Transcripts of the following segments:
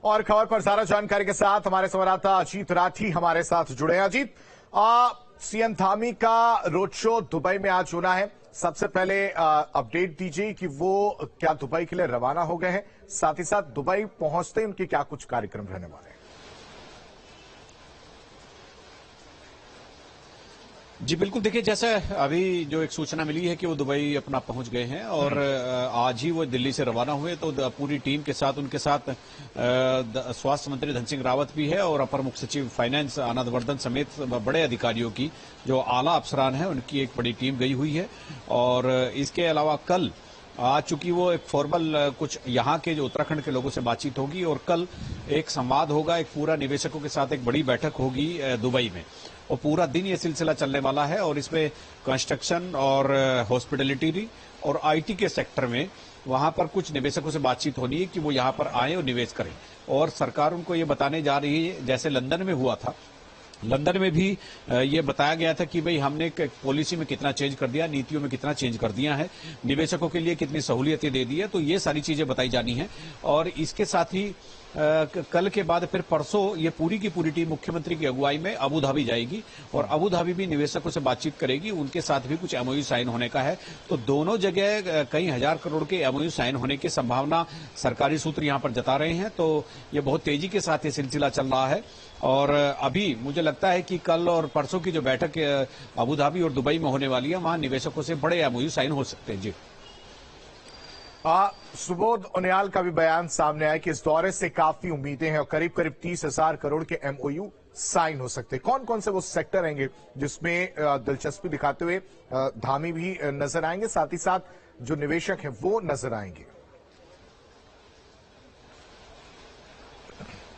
और खबर पर ज्यादा जानकारी के साथ हमारे संवाददाता अजीत राठी हमारे साथ जुड़े हैं। अजीत, सीएम धामी का रोड शो दुबई में आज होना है। सबसे पहले अपडेट दीजिए कि वो क्या दुबई के लिए रवाना हो गए हैं, साथ ही साथ दुबई पहुंचते ही उनके क्या कुछ कार्यक्रम रहने वाले हैं। जी बिल्कुल, देखिए जैसे अभी जो एक सूचना मिली है कि वो दुबई अपना पहुंच गए हैं और आज ही वो दिल्ली से रवाना हुए, तो पूरी टीम के साथ उनके साथ स्वास्थ्य मंत्री धन सिंह रावत भी है और अपर मुख्य सचिव फाइनेंस आनंद वर्धन समेत बड़े अधिकारियों की जो आला अफसरान है उनकी एक बड़ी टीम गई हुई है। और इसके अलावा कल आज चूंकि वो एक फॉर्मल कुछ यहाँ के जो उत्तराखंड के लोगों से बातचीत होगी और कल एक संवाद होगा, एक पूरा निवेशकों के साथ एक बड़ी बैठक होगी दुबई में और पूरा दिन ये सिलसिला चलने वाला है। और इसमें कंस्ट्रक्शन और हॉस्पिटलिटी और आईटी के सेक्टर में वहां पर कुछ निवेशकों से बातचीत होनी है कि वो यहाँ पर आए और निवेश करें। और सरकार उनको ये बताने जा रही है, जैसे लंदन में हुआ था, लंदन में भी ये बताया गया था कि भाई हमने पॉलिसी में कितना चेंज कर दिया, नीतियों में कितना चेंज कर दिया है, निवेशकों के लिए कितनी सहूलियतें दे दी है, तो ये सारी चीजें बताई जानी है। और इसके साथ ही कल के बाद फिर परसों ये पूरी की पूरी टीम मुख्यमंत्री की अगुवाई में अबू धाबी जाएगी और अबू धाबी भी निवेशकों से बातचीत करेगी, उनके साथ भी कुछ एमओयू साइन होने का है। तो दोनों जगह कई हजार करोड़ के एमओयू साइन होने की संभावना सरकारी सूत्र यहां पर जता रहे हैं। तो ये बहुत तेजी के साथ ये सिलसिला चल रहा है और अभी मुझे लगता है कि कल और परसों की जो बैठक अबू धाबी और दुबई में होने वाली है, वहां निवेशकों से बड़े एमओयू साइन हो सकते हैं। जी सुबोध उनियाल का भी बयान सामने आया कि इस दौरे से काफी उम्मीदें हैं और करीब करीब 30,000 करोड़ के एमओयू साइन हो सकते हैं। कौन कौन से वो सेक्टर रहेंगे जिसमें दिलचस्पी दिखाते हुए धामी भी नजर आएंगे, साथ ही साथ जो निवेशक हैं वो नजर आएंगे?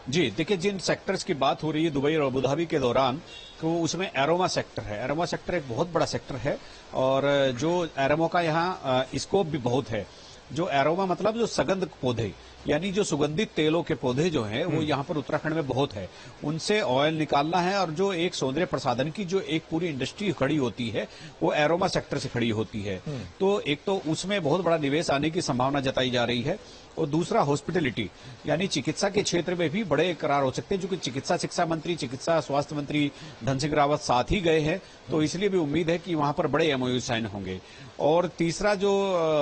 जी देखिए, जिन सेक्टर्स की बात हो रही है दुबई और अबू धाबी के दौरान, तो उसमें एरोमा सेक्टर है। एरोमा सेक्टर एक बहुत बड़ा सेक्टर है और जो एरोमा का यहाँ स्कोप भी बहुत है। जो एरोमा मतलब जो सगंध पौधे, यानी जो सुगंधित तेलों के पौधे जो हैं वो यहाँ पर उत्तराखंड में बहुत है, उनसे ऑयल निकालना है। और जो एक सौंदर्य प्रसाधन की जो एक पूरी इंडस्ट्री खड़ी होती है वो एरोमा सेक्टर से खड़ी होती है। तो एक तो उसमें बहुत बड़ा निवेश आने की संभावना जताई जा रही है और दूसरा हॉस्पिटलिटी, यानी चिकित्सा के क्षेत्र में भी बड़े करार हो सकते हैं। जो कि चिकित्सा शिक्षा मंत्री, चिकित्सा स्वास्थ्य मंत्री धन सिंह रावत साथ ही गए हैं, तो इसलिए भी उम्मीद है कि वहां पर बड़े एमओयू साइन होंगे। और तीसरा जो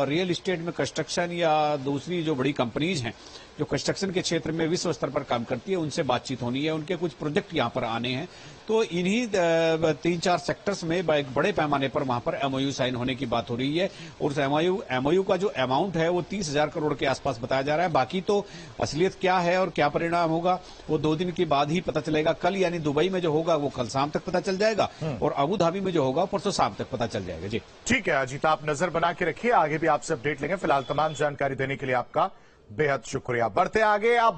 रियल इस्टेट में कंस्ट्रक्शन या दूसरी जो बड़ी कंपनीज हैं जो कंस्ट्रक्शन के क्षेत्र में विश्व स्तर पर काम करती है, उनसे बातचीत होनी है, उनके कुछ प्रोजेक्ट यहाँ पर आने हैं। तो इन्हीं 3-4 सेक्टर्स में एक बड़े पैमाने पर वहां पर एमओयू साइन होने की बात हो रही है। और उस एमओयू का जो अमाउंट है वो 30,000 करोड़ के आसपास बताया जा रहा है। बाकी तो असलियत क्या है और क्या परिणाम होगा वो 2 दिन के बाद ही पता चलेगा। कल यानी दुबई में जो होगा वो कल शाम तक पता चल जाएगा और अबू धाबी में जो होगा परसों शाम तक पता चल जाएगा। जी ठीक है अजीत, आप नजर बना के रखिए, आगे भी आपसे अपडेट लेंगे। फिलहाल तमाम जानकारी देने के लिए आपका बेहद शुक्रिया। बढ़ते आगे अब